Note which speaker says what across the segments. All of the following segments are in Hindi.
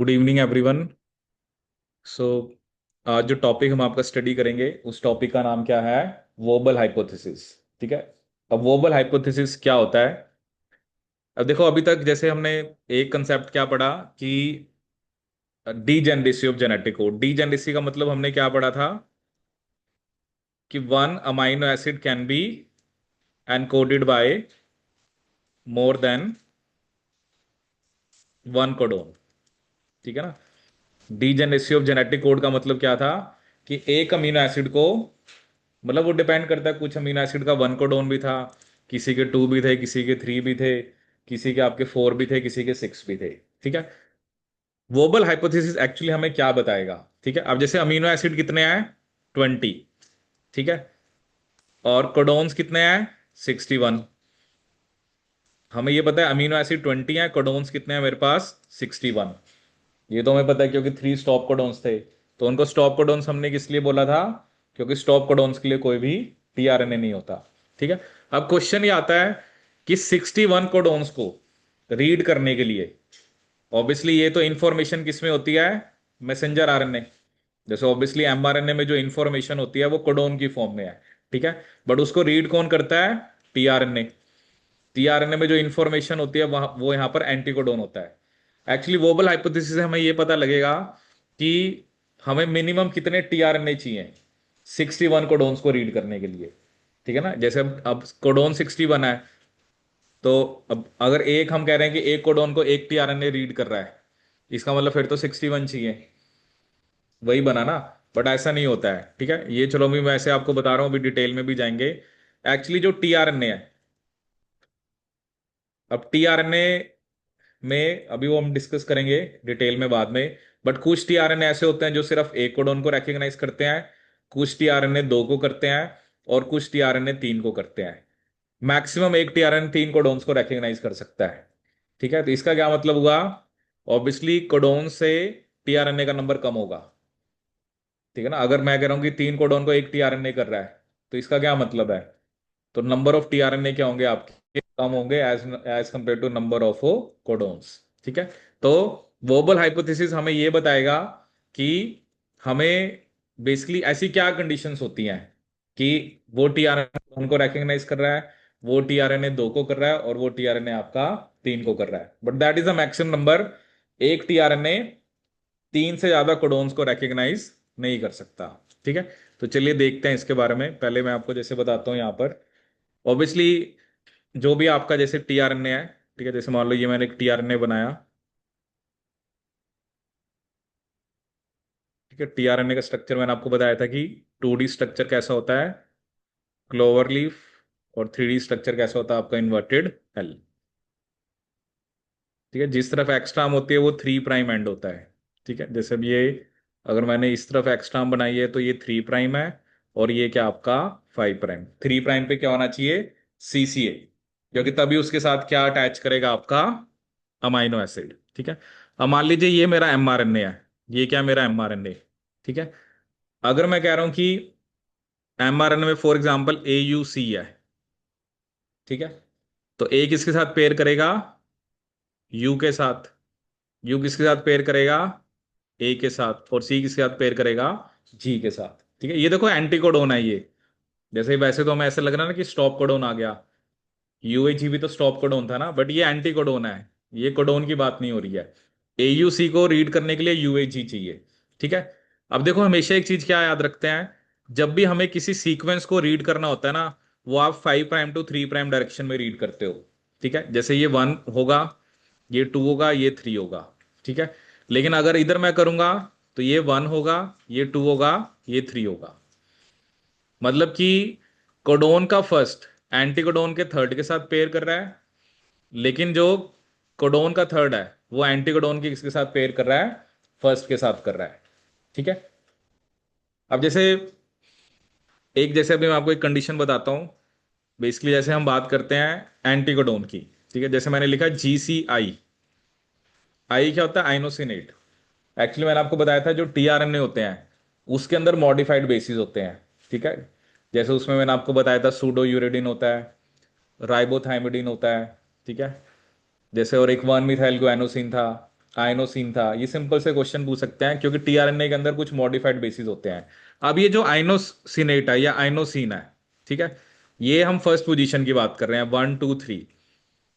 Speaker 1: Good evening everyone. सो आज जो टॉपिक हम आपका स्टडी करेंगे उस टॉपिक का नाम क्या है? Wobble hypothesis. ठीक है। अब वोबल हाइपोथेसिस क्या होता है? अब देखो, अभी तक जैसे हमने एक कंसेप्ट क्या पढ़ा कि degeneracy of genetic code. Degeneracy का मतलब हमने क्या पढ़ा था कि one amino acid can be encoded bye more than one codon. ठीक है ना। डीजेनरेसी ऑफ जेनेटिक कोड का मतलब क्या था कि एक अमीनो एसिड को, मतलब वो डिपेंड करता है, कुछ अमीनो एसिड का वन कोडोन भी था, किसी के टू भी थे, किसी के थ्री भी थे, किसी के आपके फोर भी थे, किसी के सिक्स भी थे। ठीक है। वोबल हाइपोथेसिस एक्चुअली हमें क्या बताएगा? ठीक है। अब जैसे अमीनो एसिड कितने हैं? 20। ठीक है। और कोडोन्स कितने हैं? 61। हमें ये पता है अमीनो एसिड 20 है, कोडोन्स कितने हैं मेरे पास? 61। ये तो हमें पता है क्योंकि थ्री स्टॉप कोडोन्स थे। तो उनको स्टॉप कोडोन्स हमने किस लिए बोला था? क्योंकि स्टॉप कोडोन्स के लिए कोई भी टीआरएनए नहीं होता। ठीक है। अब क्वेश्चन ये आता है कि 61 कोडोन्स को रीड करने के लिए, ऑब्वियसली ये तो इंफॉर्मेशन किस में होती है? Messenger RNA. जैसे ऑब्वियसली एमआरएनए में जो इंफॉर्मेशन होती है वो कोडोन की फॉर्म में है। ठीक है। बट उसको रीड कौन करता है? टीआरएनए। टीआरएनए में जो इंफॉर्मेशन होती है वह वो यहां पर एंटीकोडोन होता है। एक्चुअली वोबल हाइपोथेसिस से हमें ये पता लगेगा कि हमें मिनिमम कितने टीआरएनए चाहिए 61 कोडोन्स को रीड करने के लिए। ठीक है ना। जैसे अब कोडोन 61 है, तो अब अगर एक हम कह रहे हैं कि एक कोडोन को एक टीआरएनए रीड कर रहा है, इसका मतलब फिर तो 61 चाहिए। वही बना ना। बट ऐसा नहीं होता है। ठीक है। ये चलो मैं वैसे आपको बता रहा हूँ, अभी डिटेल में भी जाएंगे। एक्चुअली जो टीआरएनए है, अब टीआरएनए में अभी वो हम डिस्कस करेंगे डिटेल में बाद में। बट कुछ टीआरएनए ऐसे होते हैं जो सिर्फ एक कोडोन को रेकग्नाइज करते हैं, कुछ टीआरएनए दो को करते हैं, और कुछ टीआरएनए तीन को करते हैं। मैक्सिमम एक टीआरएनए तीन कोडोन्स को रेकग्नाइज कर सकता है। ठीक है। तो इसका क्या मतलब हुआ? ऑब्वियसली कोडोन से टीआरएनए का नंबर कम होगा। ठीक है ना। अगर मैं कह रहा हूं कि तीन कोडोन को एक टीआरएनए कर रहा है, तो इसका क्या मतलब है? तो नंबर ऑफ टीआरएनए क्या होंगे आपके? कम होंगे as as compare to number of codons. ठीक है। तो वोबल हाइपोथेसिस हमें यह बताएगा कि हमें बेसिकली ऐसी क्या कंडीशंस होती हैं कि वो टीआरएनए उनको रेकग्नाइज कर रहा है, वो टीआरएनए दो को कर रहा है, और वो टीआरएनए आपका तीन को कर रहा है। But that is the maximum number. एक टीआरएनए तीन से ज्यादा कोडोन्स को रेकग्नाइज नहीं कर सकता। ठीक है। तो चलिए देखते हैं इसके बारे में। पहले मैं आपको जैसे बताता हूं यहां पर, ऑब्वियसली जो भी आपका जैसे टीआरएनए है, ठीक है, जैसे मान लो ये मैंने एक टीआरएनए बनाया। ठीक है। टीआरएनए का स्ट्रक्चर मैंने आपको बताया था कि 2D स्ट्रक्चर कैसा होता है, क्लोवर लीफ, और 3D स्ट्रक्चर कैसा होता है आपका, इन्वर्टेड एल। ठीक है। जिस तरफ एक्स्ट्राम होती है वो थ्री प्राइम एंड होता है। ठीक है। जैसे अब ये, अगर मैंने इस तरफ एक्स्ट्राम बनाई है तो ये थ्री प्राइम है, और ये क्या आपका फाइव प्राइम। थ्री प्राइम पे क्या होना चाहिए? सीसीए। क्योंकि तभी उसके साथ क्या अटैच करेगा आपका? Amino acid. ठीक है। अब मान लीजिए ये मेरा एमआरएनए है, ये क्या मेरा एमआरएनए। ठीक है। अगर मैं कह रहा हूं कि एमआरएनए में फॉर एग्जांपल AUC है, ठीक है, तो ए किसके साथ पेयर करेगा? यू के साथ। यू किसके साथ पेयर करेगा? ए के साथ। और सी किसके साथ पेयर करेगा? जी के साथ। ठीक है। ये देखो एंटी कोडोन है ये। जैसे वैसे तो हमें ऐसे लग रहा है ना कि स्टॉप कोडोन आ गया, UAG भी तो स्टॉप कोडोन था ना, बट ये एंटी कोडोन है। ये कोडोन की बात नहीं हो रही है। AUC को रीड करने के लिए UAG चाहिए। ठीक है। अब देखो, हमेशा एक चीज क्या याद रखते हैं, जब भी हमें किसी सीक्वेंस को रीड करना होता है ना, वो आप 5' टू 3' डायरेक्शन में रीड करते हो। ठीक है। जैसे ये वन होगा, ये टू होगा, ये थ्री होगा। ठीक है। लेकिन अगर इधर मैं करूंगा तो ये वन होगा, ये टू होगा, ये थ्री होगा। मतलब कि कोडोन का फर्स्ट एंटीकोडोन के थर्ड के साथ पेयर कर रहा है, लेकिन जो कोडोन का थर्ड है वो एंटीकोडोन के किसके साथ पेयर कर रहा है? फर्स्ट के साथ कर रहा है। ठीक है। अब जैसे एक, जैसे अभी मैं आपको एक कंडीशन बताता हूं। बेसिकली जैसे हम बात करते हैं एंटीकोडोन की, ठीक है, जैसे मैंने लिखा GCI। आई क्या होता है? आइनोसिनेट। एक्चुअली मैंने आपको बताया था जो टीआरएनए होते हैं उसके अंदर मॉडिफाइड बेसिस होते हैं। ठीक है। जैसे उसमें मैंने आपको बताया था सूडो यूरेडिन होता है, राइबोथाइमिडिन होता है। ठीक है। जैसे और एक 1 मिथाइल गुआनोसिन था, आइनोसिन था। ये सिंपल से क्वेश्चन पूछ सकते हैं क्योंकि टीआरएनए के अंदर कुछ मॉडिफाइड बेसिस होते हैं। अब ये जो आइनोसिनेट है या आइनोसिन है, ठीक है, ये हम फर्स्ट पोजीशन की बात कर रहे हैं, 1 2 3।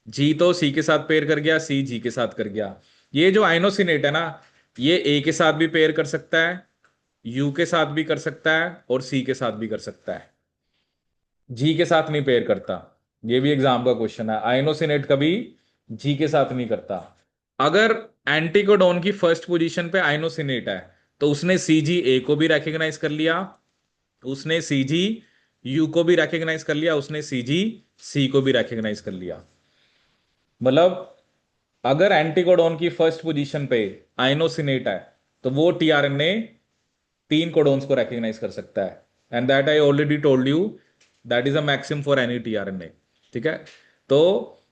Speaker 1: जी तो सी के साथ पेयर कर गया, सी जी के साथ कर गया। ये जो आइनोसिनेट है ना, ये ए के साथ भी पेयर कर सकता है, यू के साथ भी कर सकता है, और सी के साथ भी कर सकता है। जी के साथ नहीं पेयर करता। ये भी एग्जाम का क्वेश्चन है, आइनोसिनेट कभी जी के साथ नहीं करता। अगर एंटीकोडोन की फर्स्ट पोजीशन पे आइनोसिनेट है, तो उसने सी जी ए को भी रेकग्नाइज कर लिया, उसने सी जी यू को भी रेकग्नाइज कर लिया, उसने सी जी सी को भी रेकग्नाइज कर लिया। मतलब अगर एंटीकोडोन की फर्स्ट पोजीशन पे आइनोसिनेट है, तो वो टीआरएनए तीन कोडोन्स को रेकग्नाइज कर सकता है। And that I already told you, that is a maxim for any tRNA. ठीक है। तो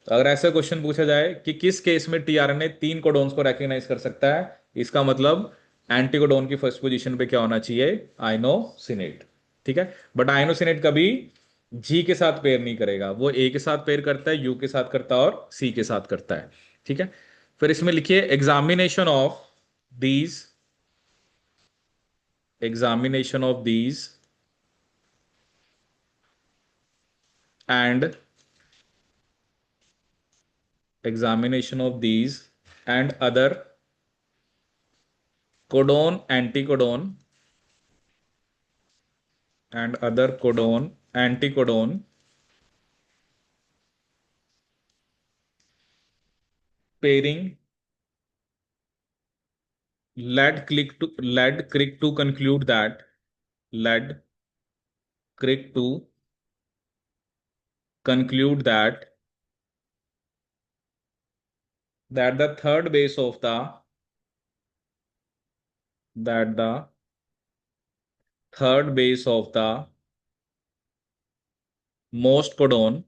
Speaker 1: अगर ऐसा क्वेश्चन पूछा जाए कि किस केस में टीआरएनए तीन कोडोन्स को रेकग्नाइज कर सकता है, इसका मतलब एंटीकोडोन की फर्स्ट पोजीशन पे क्या होना चाहिए, आइनोसिनेट। ठीक है। बट आइनोसिनेट कभी जी के साथ पेयर नहीं करेगा, वो ए के साथ पेयर करता है, यू के साथ करता है, और सी के साथ करता है। ठीक है। फिर इसमें लिखिए these examination of these and examination of these and other codon anticodon and other codon anticodon pairing led Crick to conclude that led Crick to conclude that the third base of the third base of the most codon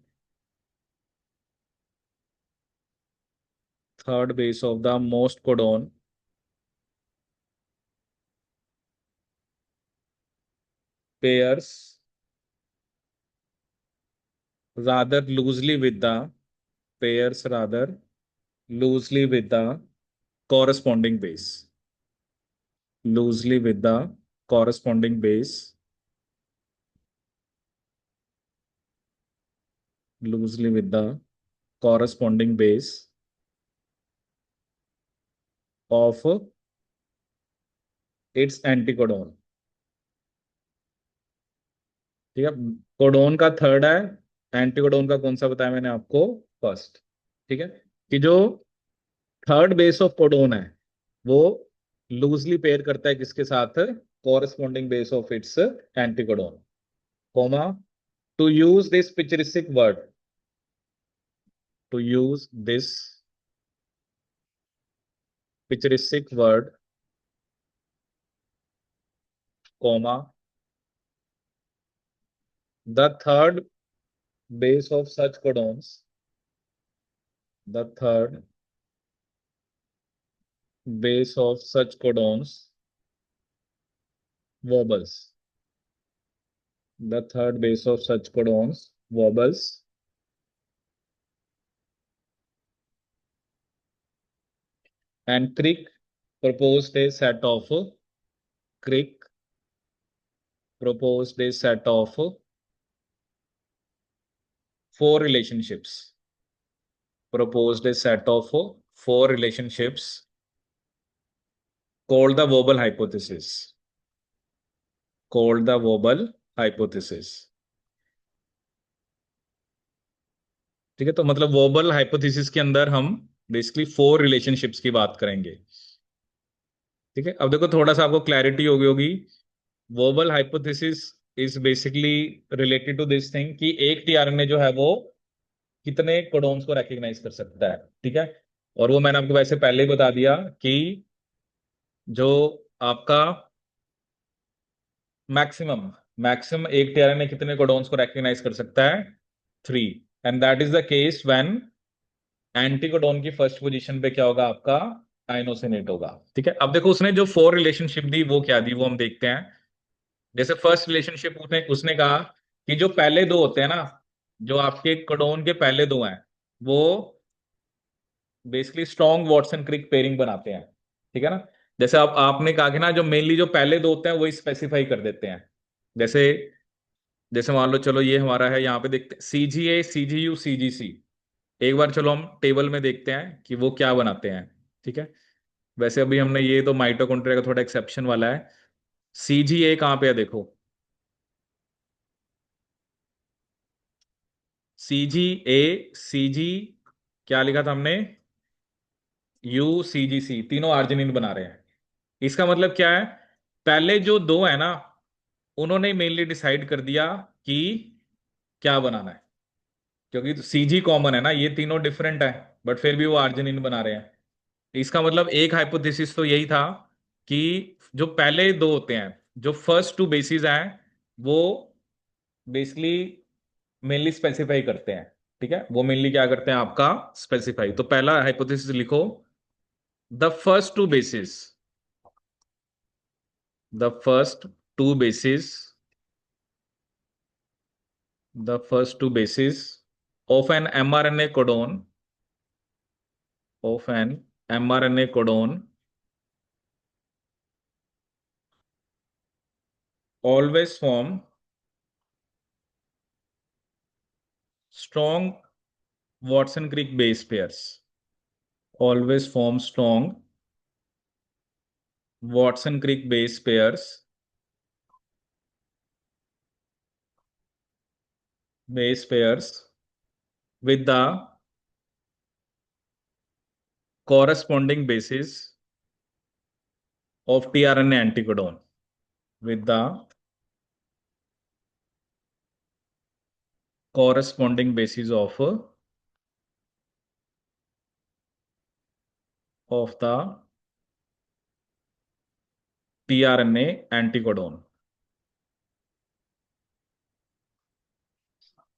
Speaker 1: third base of the most codon pairs rather loosely with the pairs rather loosely with the corresponding base loosely with the corresponding base loosely with the corresponding base of its anticodon। ठीक है। कोडोन का थर्ड है, एंटीकोडोन का कौन सा बताया मैंने आपको, फर्स्ट। ठीक है। कि जो थर्ड बेस ऑफ कोडोन है, वो लूजली पेयर करता है किसके साथ, corresponding base of its anticodon, comma, to use this picturistic word to use this picturesque word, comma, the third base of such codons, the third base of such codons wobbles, the third base of such codons wobbles, and Crick proposed a set of Crick proposed a set of four relationships, proposed a set of four relationships called the wobble hypothesis, called the wobble hypothesis। ठीक है। तो मतलब वोबल हाइपोथेसिस के अंदर हम बेसिकली फोर रिलेशनशिप्स की बात करेंगे। ठीक है। अब देखो थोड़ा सा आपको क्लैरिटी हो गई होगी। Wobble hypothesis is basically related to this thing कि एक टीआरएनए जो है वो कितने कोडोन्स को रेकग्नाइज कर सकता है। ठीक है। और वो मैंने आपको वैसे पहले ही बता दिया कि जो आपका मैक्सिमम मैक्सिमम एक टीआरएनए कितने कोडोन्स को रेकग्नाइज कर सकता है, 3। And that is the case when anticodon की फर्स्ट पोजीशन पे क्या होगा आपका, आइनोसिनेट होगा। ठीक है। अब देखो उसने जो फोर रिलेशनशिप दी वो क्या दी, वो हम देखते हैं। जैसे फर्स्ट रिलेशनशिप उसने उसने कहा कि जो पहले दो होते हैं ना, जो आपके कोडोन के पहले दो हैं, वो बेसिकली स्ट्रॉन्ग वॉटसन क्रिक पेयरिंग बनाते हैं, ठीक है ना। जैसे आप आपने कहा कि ना जो मेनली जो पहले दो होते हैं वही स्पेसिफाई कर देते हैं। जैसे जैसे मान लो, चलो ये हमारा है, यहाँ पे देखते सी जी ए, सी जी यू, सी जी सी। एक बार चलो हम टेबल में देखते हैं कि वो क्या बनाते हैं, ठीक है। वैसे अभी हमने ये तो माइटोकॉन्ड्रिया का थोड़ा एक्सेप्शन वाला है। सी जी ए कहाँ पे है देखो, सी जी ए, सी जी, क्या लिखा था हमने, यू सी जी सी, तीनों आर्जिनिन बना रहे हैं। इसका मतलब क्या है, पहले जो दो है ना, उन्होंने मेनली डिसाइड कर दिया कि क्या बनाना है, क्योंकि सीजी कॉमन है ना, ये तीनों डिफरेंट है, बट फिर भी वो आर्जिनिन बना रहे हैं। इसका मतलब एक हाइपोथेसिस तो यही था कि जो पहले दो होते हैं, जो फर्स्ट टू बेसिस हैं, वो बेसिकली मेनली स्पेसिफाई करते हैं, ठीक है। वो मेनली क्या करते हैं आपका, स्पेसिफाई। तो पहला हाइपोथेसिस लिखो, the first two bases, the first two bases, the first two bases of an mRNA codon, of an mRNA codon always form strong Watson-Crick base pairs. Always form strong Watson-Crick base pairs, base pairs with the corresponding bases of tRNA anticodon. With the corresponding bases of the tRNA anticodon,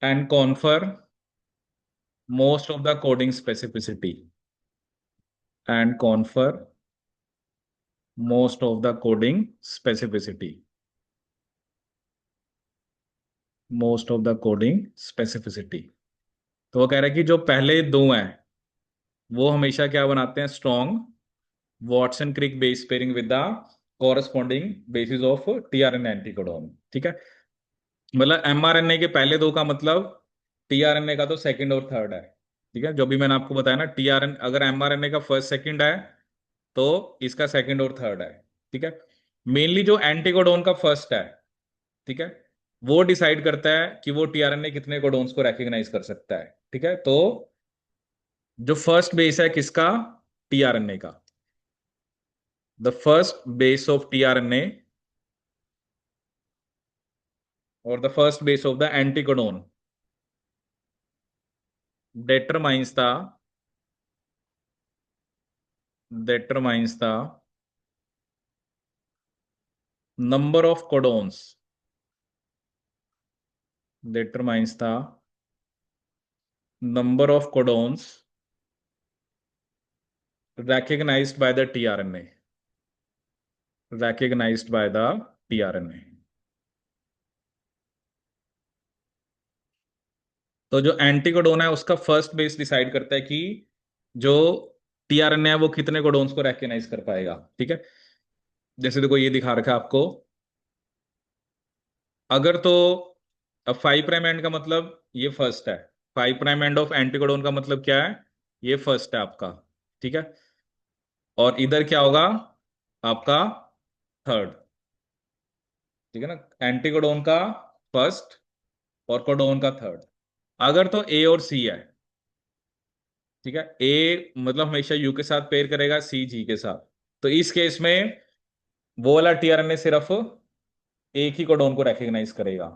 Speaker 1: and confer most of the coding specificity, and confer most of the coding specificity, most of the coding specificity। तो वो कह रहा है कि जो पहले दो हैं वो हमेशा क्या बनाते हैं, strong Watson Crick base pairing with the corresponding bases of tRNA anticodon, ठीक है। मतलब एमआरएनए के पहले दो का मतलब टीआरएनए का तो सेकंड और थर्ड है, ठीक है। जो भी मैंने आपको बताया ना, टीआरएन अगर एमआरएनए का फर्स्ट सेकंड है तो इसका सेकंड और थर्ड है, ठीक है। मेनली जो एंटीकोडॉन का फर्स्ट है, ठीक है, वो डिसाइड करता है कि वो टीआरएनए कितने कोडॉन्स को रेकग्नाइज कर सकता है, ठीक है। तो जो फर्स्ट बेस है किसका, टीआरएनए का, the first base of tRNA और the first base of the anticodon determines the determines the number of codons, determines the number of codons recognized by the tRNA, recognized by the tRNA। तो जो एंटीकोडोन है उसका फर्स्ट बेस डिसाइड करता है कि जो टीआरएनए है वो कितने कोडोन्स को रेकग्नाइज कर पाएगा, ठीक है। जैसे देखो ये दिखा रखा है आपको, अगर तो अब 5' एंड का मतलब ये फर्स्ट है, 5' एंड ऑफ एंटीकोडोन का मतलब क्या है, ये फर्स्ट है आपका, ठीक है। और इधर क्या होगा आपका, थर्ड, ठीक है ना। एंटीकोडोन का फर्स्ट और कोडोन का थर्ड। अगर तो ए और सी है, ठीक है, ए मतलब हमेशा यू के साथ पेयर करेगा, सी जी के साथ। तो इस केस में वो वाला टीआरएनए सिर्फ एक ही कोडोन को रेकग्नाइज करेगा,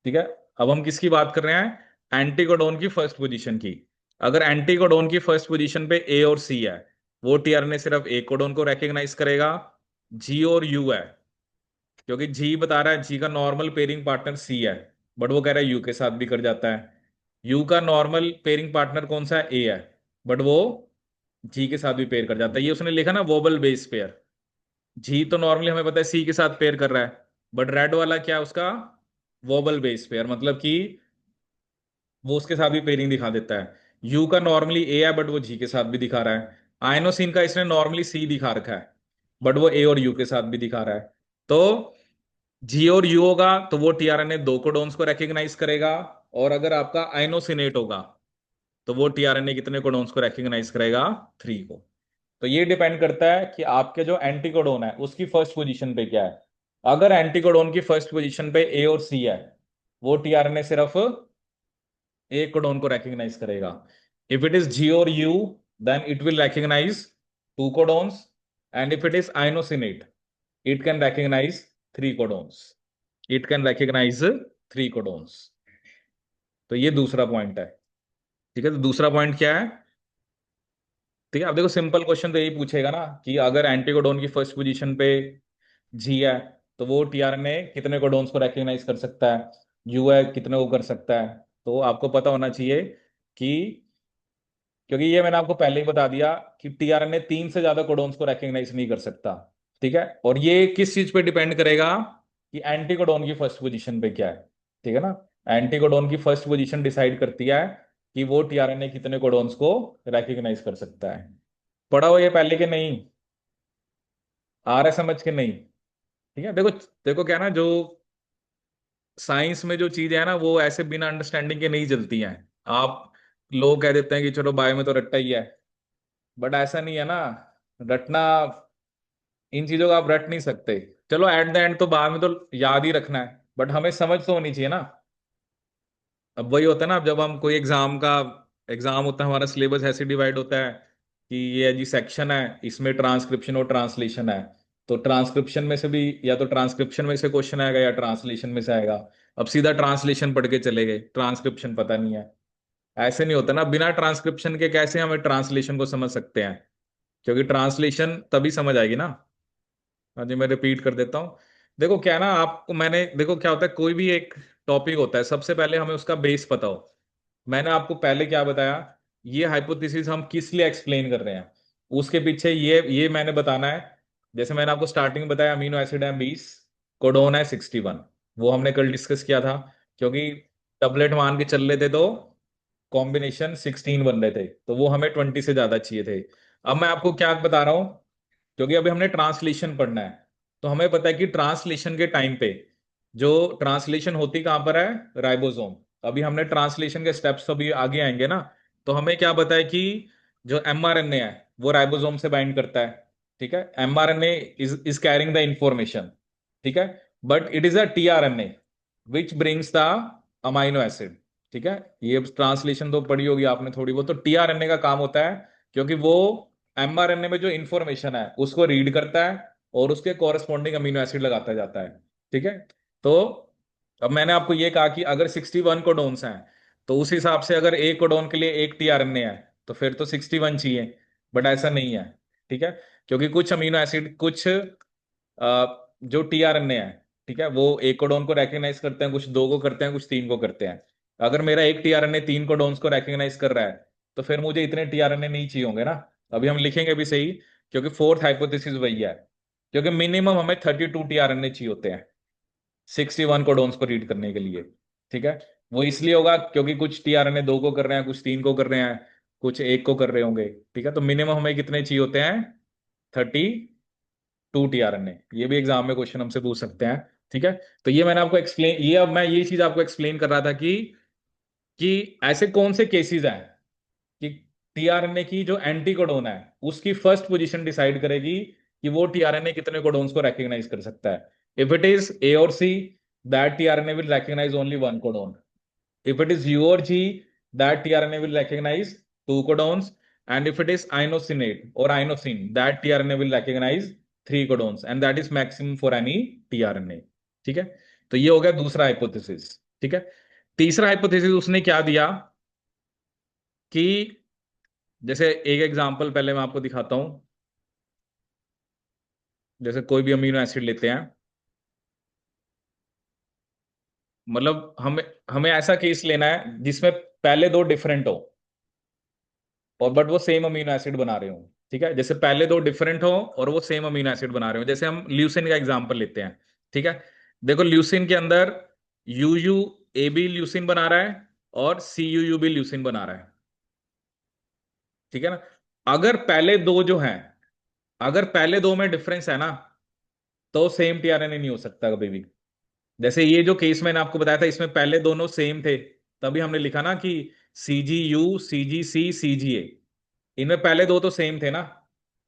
Speaker 1: ठीक है। अब हम किसकी बात कर रहे हैं, एंटीकोडोन की फर्स्ट पोजीशन की। अगर एंटीकोडोन की फर्स्ट पोजीशन पे ए और सी है, वो टीआरएनए सिर्फ एक कोडोन को रेकग्नाइज करेगा। जी और यू है, क्योंकि जी बता रहा है जी का नॉर्मल पेयरिंग पार्टनर सी है, बट वो कह रहा है यू के साथ भी कर जाता है। यू का नॉर्मल पेयरिंग पार्टनर कौन सा है, ए है, बट वो जी के साथ भी पेयर कर जाता है। ये उसने लिखा ना वोबल बेस पेयर। जी तो नॉर्मली हमें पता है सी के साथ पेयर कर रहा है, बट रेड वाला क्या है उसका, वोबल बेस पेयर, मतलब कि वो उसके साथ भी पेयरिंग दिखा देता है। यू का नॉर्मली ए है बट वो जी के साथ भी दिखा रहा है। आइनोसिन का इसने नॉर्मली सी दिखा रखा है बट वो ए और यू के साथ भी दिखा रहा है। तो जी और यू होगा तो वो टीआरएनए दो कोडोन्स को रेकग्नाइज करेगा, और अगर आपका आइनोसिनेट होगा तो वो टीआरएनए कितने कोडोन्स को रेकग्नाइज करेगा? थ्री को। तो ये डिपेंड करता है कि आपके जो एंटीकोडोन है उसकी फर्स्ट पोजीशन पे क्या है। अगर एंटीकोडोन की फर्स्ट पोजीशन पे ए और सी है, वो टीआरएनए सिर्फ एक कोडोन को रेकग्नाइज करेगा। इफ इट इज जी और U, then it will recognize two codons, and if it is inosinate, it can recognize three codons. It can recognize three codons. तो ये दूसरा पॉइंट है। ठीक है, तो दूसरा पॉइंट क्या है? ठीक है, अब देखो सिंपल क्वेश्चन तो यही पूछेगा ना कि अगर एंटीकोडोन की फर्स्ट पोजीशन पे जी है तो वो टीआरएनए कितने कोडोन्स को रेकग्नाइज कर सकता है, यू है कितने को कर सकता है। तो आपको पता होना चाहिए कि, क्योंकि ये मैंने आपको पहले ही बता दिया कि टीआरएनए तीन से ज्यादा कोडोन्स को रेकग्नाइज नहीं कर सकता। ठीक है, और ये किस चीज पे डिपेंड करेगा कि एंटीकोडोन की फर्स्ट पोजीशन पे क्या है। ठीक है ना, एंटीकोडोन की फर्स्ट पोजीशन डिसाइड करती है कि वो टीआरएनए कितने कोडोन्स को रेकग्नाइज कर सकता है। पढ़ा हो ये पहले के नहीं? आ रहा है समझ के नहीं? ठीक है, देखो देखो क्या ना, जो साइंस में जो चीजें है ना वो ऐसे बिना अंडरस्टैंडिंग के नहीं चलती हैं। आप लोग कह देते हैं कि चलो बायो में तो रट्टा ही है, बट ऐसा नहीं है ना। रटना, इन चीजों को आप रट नहीं सकते। चलो एट द एंड तो बाद में तो याद ही रखना है, बट हमें समझ तो होनी चाहिए ना। अब वही होता है ना, अब जब हम कोई एग्जाम होता है, हमारा सिलेबस ऐसे डिवाइड होता है कि ये जी सेक्शन है, इसमें ट्रांसक्रिप्शन और ट्रांसलेशन है। तो ट्रांसक्रिप्शन में से भी या तो ट्रांसक्रिप्शन में से क्वेश्चन आएगा या ट्रांसलेशन में से आएगा। अब सीधा ट्रांसलेशन पढ़ के चले गए, ट्रांसक्रिप्शन पता नहीं है। ऐसे नहीं होता ना, बिना ट्रांसक्रिप्शन के कैसे हमें ट्रांसलेशन को समझ सकते हैं? क्योंकि ट्रांसलेशन तभी समझ आएगी ना। हाँ जी, मैं रिपीट कर देता हूँ। देखो क्या ना, आपको मैंने, देखो क्या होता है, कोई भी एक टॉपिक होता है, सबसे पहले हमें उसका बेस पता हो। मैंने आपको पहले क्या बताया, ये हाइपोथेसिस हम किस लिए एक्सप्लेन कर रहे हैं, उसके पीछे ये मैंने बताना है। जैसे मैंने आपको स्टार्टिंग में बताया अमीनो एसिड है 20, कोडोन है 61। वो हमने कल डिस्कस किया था, क्योंकि डबलेट मान के चल रहे थे तो कॉम्बिनेशन 16 बन रहे थे, तो वो हमें 20 से ज्यादा चाहिए थे। अब मैं आपको क्या बता रहा हूँ, क्योंकि अभी हमने ट्रांसलेशन पढ़ना है, तो हमें पता है कि ट्रांसलेशन के टाइम पे जो ट्रांसलेशन होती कहां पर है? राइबोसोम। अभी हमने ट्रांसलेशन के स्टेप्स अभी आगे आएंगे ना, तो हमें क्या पता है कि जो एमआरएनए है वो राइबोसोम से बाइंड करता है। ठीक है, mRNA is carrying the information. ठीक है, but it is a tRNA which brings the amino acid. ठीक है, ये ट्रांसलेशन तो पढ़ी होगी आपने थोड़ी बहुत। तो टीआरएनए का काम होता है, क्योंकि वो एमआरएनए में जो इंफॉर्मेशन है उसको रीड करता है और उसके कॉरेस्पॉन्डिंग अमीनो एसिड लगाता जाता है। ठीक है, तो अब मैंने आपको ये कहा कि अगर 61 कोडोन्स हैं, तो उस हिसाब से अगर एक कोडोन के लिए एक टीआरएनए है तो फिर तो 61 चाहिए। बट ऐसा नहीं है। ठीक है, क्योंकि कुछ अमीनो एसिड, कुछ जो टीआरएनए है, ठीक है, वो एक कोडोन को रेकग्नाइज करते हैं, कुछ दो को करते हैं, कुछ तीन को करते हैं। अगर मेरा एक टीआरएनए तीन कोडोन्स को रेकग्नाइज कर रहा है तो फिर मुझे इतने टीआरएनए नहीं चाहिए होंगे ना। अभी हम लिखेंगे भी सही, क्योंकि फोर्थ हाइपोथेसिस वही है। क्योंकि मिनिमम हमें 32 टीआरएनए चाहिए होते हैं 61 कोडोन्स को रीड करने के लिए। ठीक है, वो इसलिए होगा क्योंकि कुछ टीआरएनए दो को कर रहे हैं, कुछ तीन को कर रहे हैं, कुछ एक को कर रहे होंगे। ठीक है, तो मिनिमम हमें कितने चाहिए होते हैं? 32 टीआरएनए। ये भी एग्जाम में क्वेश्चन हमसे पूछ सकते हैं। ठीक है, तो ये मैंने आपको एक्सप्लेन, ये अब मैं ये चीज आपको एक्सप्लेन कर रहा था कि ऐसे कौन से केसेस हैं कि टीआरएनए की जो एंटी कोडोन है उसकी फर्स्ट पोजीशन डिसाइड करेगी कि वो टीआरएनए कितने कोडोन्स को रेकग्नाइज कर सकता है। इफ इट इज ए और C, that tRNA will recognize only one codon. If it is U or G, that tRNA will recognize two codons. And if it is inosinate or inosine, that tRNA will recognize three codons. And that is maximum for any tRNA. ठीक है, तो ये हो गया दूसरा हाइपोथेसिस। ठीक है, तीसरा हाइपोथेसिस उसने क्या दिया कि, जैसे एक एग्जांपल पहले मैं आपको दिखाता हूं। जैसे कोई भी अमीनो एसिड लेते हैं, मतलब हमें हमें ऐसा केस लेना है जिसमें पहले दो डिफरेंट हो और बट वो सेम अमीनो एसिड बना रहे हो। ठीक है, जैसे पहले दो डिफरेंट हो और वो सेम अमीनो एसिड बना रहे हो। जैसे हम ल्यूसिन का एग्जांपल लेते हैं। ठीक है, देखो ल्यूसिन के अंदर U U A B leucine बना रहा है और सी यू यू भी ल्यूसिन बना रहा है। ठीक है ना। अगर पहले दो जो हैं, अगर पहले दो में डिफरेंस है ना, तो सेम टीआरएनए नहीं हो सकता कभी भी। जैसे ये जो केस मैंने आपको बताया था, इसमें पहले दोनों सेम थे, तभी हमने लिखा ना कि CGU CGC CGA, इनमें पहले दो तो सेम थे ना।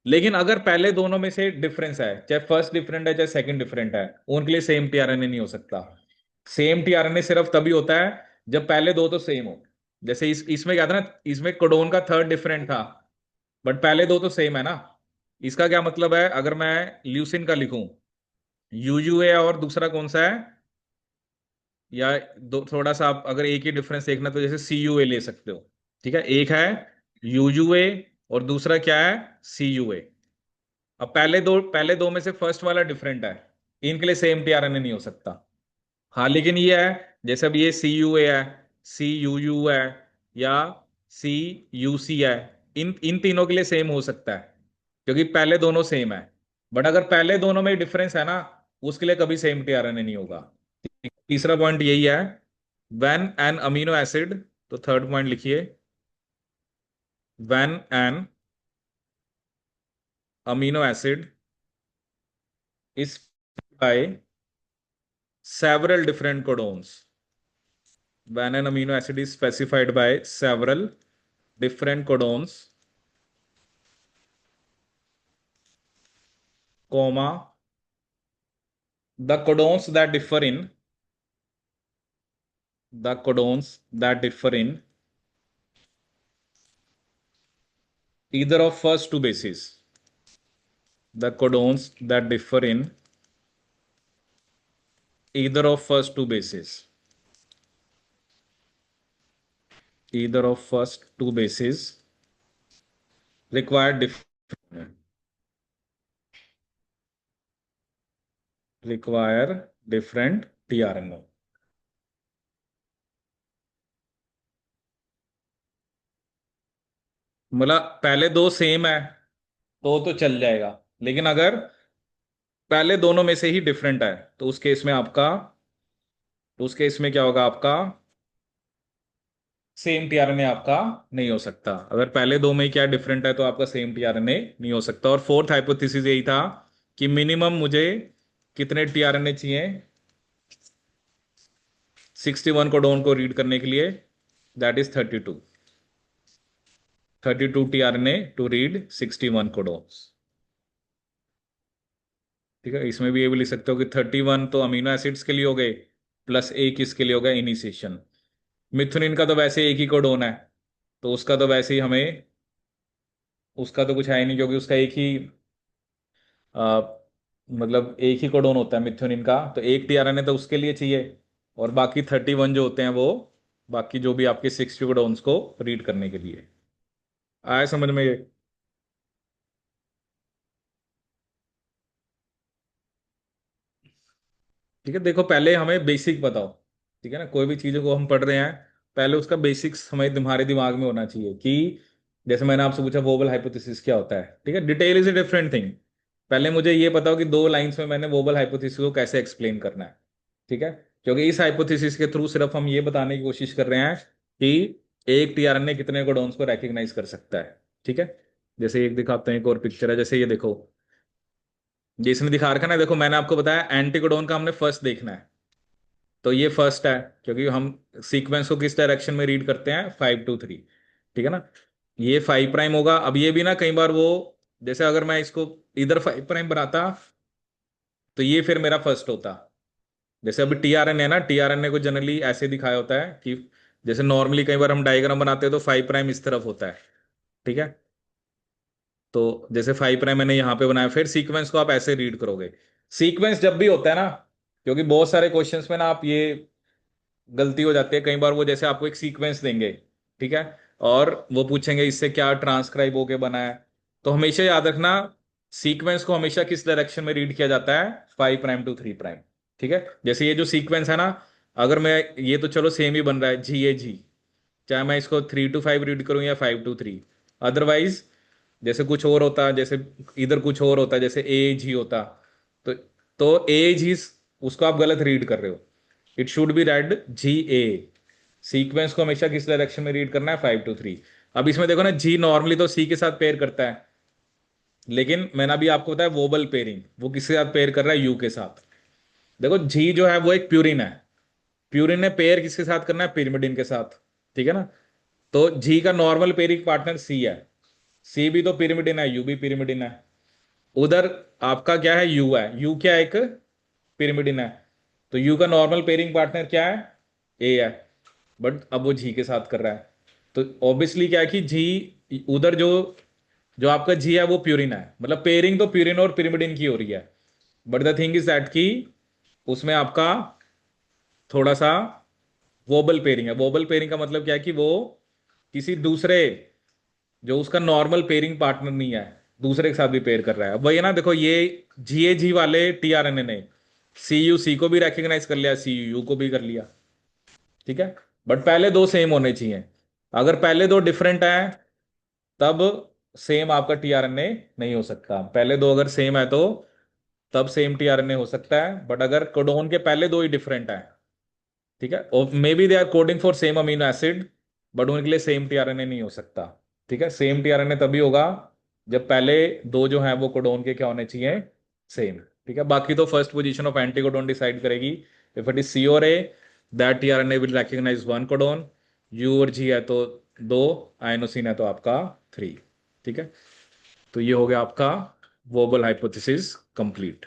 Speaker 1: लेकिन अगर पहले दोनों में से डिफरेंस है, चाहे फर्स्ट डिफरेंट है चाहे सेकंड डिफरेंट है, उनके लिए सेम टीआरएनए नहीं हो सकता। सेम टीआरएनए सिर्फ तभी होता है जब पहले दो तो सेम हो। जैसे इसमें क्या था ना, इसमें कोडोन का थर्ड डिफरेंट था, बट पहले दो तो सेम है ना। इसका क्या मतलब है, अगर मैं ल्यूसिन का लिखूं UUA, और दूसरा कौन सा है, या दो थोड़ा सा आप अगर एक ही डिफरेंस देखना तो जैसे CUA ले सकते हो। ठीक है, एक है UUA और दूसरा क्या है, CUA। अब पहले दो में से फर्स्ट वाला डिफरेंट है, इनके लिए सेम टीआरएनए नहीं हो सकता। हाँ लेकिन ये है, जैसे अब ये CUA है, CUU है, या CUC है, इन इन तीनों के लिए सेम हो सकता है क्योंकि पहले दोनों सेम है। बट अगर पहले दोनों में डिफरेंस है ना, उसके लिए कभी सेम टीआरएनए नहीं होगा। तीसरा पॉइंट यही है, व्हेन एन अमीनो एसिड, तो थर्ड पॉइंट लिखिए, when an amino acid is by several different codons, when an amino acid is specified by several different codons, comma, the codons that differ in, the codons that differ in either of first two bases, the codons that differ in either of first two bases, either of first two bases require different tRNA। मतलब पहले दो सेम है तो चल जाएगा, लेकिन अगर पहले दोनों में से ही डिफरेंट है तो उस केस में आपका, तो उस केस में क्या होगा आपका, सेम टीआरएनए आपका नहीं हो सकता। अगर पहले दो में ही क्या डिफरेंट है तो आपका सेम टीआरएनए नहीं हो सकता। और फोर्थ हाइपोथेसिस यही था कि मिनिमम मुझे कितने टीआरएनए चाहिए 61 कोडोन को रीड करने के लिए, that is 32 tRNA to read 61 codons. ठीक है, इसमें भी ये भी लिख सकते हो कि 31 तो अमीनो एसिड्स के लिए हो गए, प्लस एक इसके लिए हो गया इनिशिएशन। मिथुनिन का तो वैसे एक ही कोडोन है, तो उसका तो वैसे ही हमें, उसका तो कुछ है ही नहीं क्योंकि उसका एक ही आ, मतलब एक ही कोडोन होता है मिथ्योनिन का, तो एक टीआरएनए तो उसके लिए चाहिए, और बाकी 31 जो होते हैं वो बाकी जो भी आपके 60 कोडोन्स को रीड करने के लिए। आया समझ में ये। ठीक है, देखो पहले हमें बेसिक बताओ। ठीक है ना, कोई भी चीज़ों को हम पढ़ रहे हैं, पहले उसका बेसिक्स हमें तुम्हारे दिमाग में होना चाहिए कि जैसे मैंने आपसे पूछा वोबल हाइपोथेसिस क्या होता है। ठीक है, detail is a different thing. पहले मुझे ये बताओ कि दो लाइंस में मैंने वोबल हाइपोथेसिस को कैसे एक्सप्लेन करना है। ठीक है, क्योंकि इस हाइपोथेसिस के थ्रू सिर्फ हम ये बताने की कोशिश कर रहे हैं कि एक टीआरएनए कितने कोडॉन्स को रेकग्नाइज कर सकता है। ठीक है, जैसे एक दिखाते हैं, एक और पिक्चर है, जैसे ये देखो, ये इसने दिखा रखा है ना, देखो मैंने आपको बताया एंटीकोडोन का हमने फर्स्ट देखना है, तो ये फर्स्ट है क्योंकि हम सीक्वेंस को किस डायरेक्शन में रीड करते हैं, 5 to 3। ठीक है ना, ये 5 प्राइम होगा। अब ये भी ना कई बार वो, जैसे अगर मैं इसको इधर 5 प्राइम बनाता तो ये फिर मेरा फर्स्ट होता। जैसे अभी टीआरएनए ना, टीआरएनए को जनरली ऐसे दिखाया होता है कि जैसे नॉर्मली कई बार हम डायग्राम बनाते हैं तो 5 प्राइम इस तरफ होता है। ठीक है, तो जैसे 5 प्राइम मैंने यहाँ पे बनाया, फिर सीक्वेंस को आप ऐसे रीड करोगे। सीक्वेंस जब भी होता है ना, क्योंकि बहुत सारे क्वेश्चंस में ना आप ये गलती हो जाती है कई बार, वो जैसे आपको एक सीक्वेंस देंगे, ठीक है, और वो पूछेंगे इससे क्या ट्रांसक्राइब होके बना है, तो हमेशा याद रखना सीक्वेंस को हमेशा किस डायरेक्शन में रीड किया जाता है, 5 prime to 3 prime। ठीक है, जैसे ये जो सीक्वेंस है ना, अगर मैं, ये तो चलो सेम ही बन रहा है GAG, चाहे मैं इसको 3 to 5 रीड करूं या 5 to 3, अदरवाइज जैसे कुछ और होता, जैसे इधर कुछ और होता, जैसे AG होता, तो AG उसको आप गलत रीड कर रहे हो, it should be red GA। Sequence को हमेशा किस डायरेक्शन में रीड करना है, 5 to 3। अब इसमें देखो ना, जी नॉर्मली तो सी के साथ पेयर करता है, लेकिन मैंने अभी आपको बताया वोबल पेयरिंग, वो किसके साथ पेयर कर रहा है, यू के साथ। देखो जी जो है वो एक प्यूरिन है, प्यूरिन ने पेयर किसके साथ करना है, पिरिमिडिन के साथ, ठीक है ना। तो जी का नॉर्मल पेयरिंग पार्टनर सी है, सी भी तो पिरिमिडिन है, यू भी पिरिमिडिन है। उधर आपका क्या है, यू है, यू क्या है, एक पिरिमिडिन है। तो यू का नॉर्मल पेयरिंग पार्टनर क्या है, ए है, बट अब वो जी के साथ कर रहा है। तो ऑब्वियसली क्या है कि जी उधर जो जो आपका जी है वो प्यूरिन है, मतलब पेयरिंग तो प्यूरिन और पिरिमिडिन की हो रही है। But the thing is that कि उसमें आपका थोड़ा सा वोबल पेयरिंग है। वोबल पेयरिंग का मतलब क्या है कि वो किसी दूसरे, जो उसका नॉर्मल पेयरिंग पार्टनर नहीं है, दूसरे के साथ भी पेयर कर रहा है। अब वही है ना, देखो ये जी वाले टीआरएनए ने सी यू सी को भी रेकग्नाइज कर लिया, सी यू को भी कर लिया, ठीक है। बट पहले दो सेम होने चाहिए। अगर पहले दो डिफरेंट है तब सेम आपका टीआरएनए नहीं हो सकता। पहले दो अगर सेम है तो तब सेम टीआरएनए हो सकता है, बट अगर कोडोन के पहले दो ही डिफरेंट है, ठीक है, और maybe they are coding for same amino acid, but उनके लिए सेम टीआरएनए नहीं हो सकता। ठीक है, सेम टीआरएनए तभी होगा जब पहले दो जो हैं वो कोडोन के क्या होने चाहिए, सेम। ठीक है, बाकी तो first position of anticodon decide करेगी। इफ इट इज सी और A, that tRNA will recognize one codon. U और जी है तो दो, आइनोसिन है तो आपका थ्री। ठीक है, तो ये हो गया आपका वोबल हाइपोथेसिस कंप्लीट।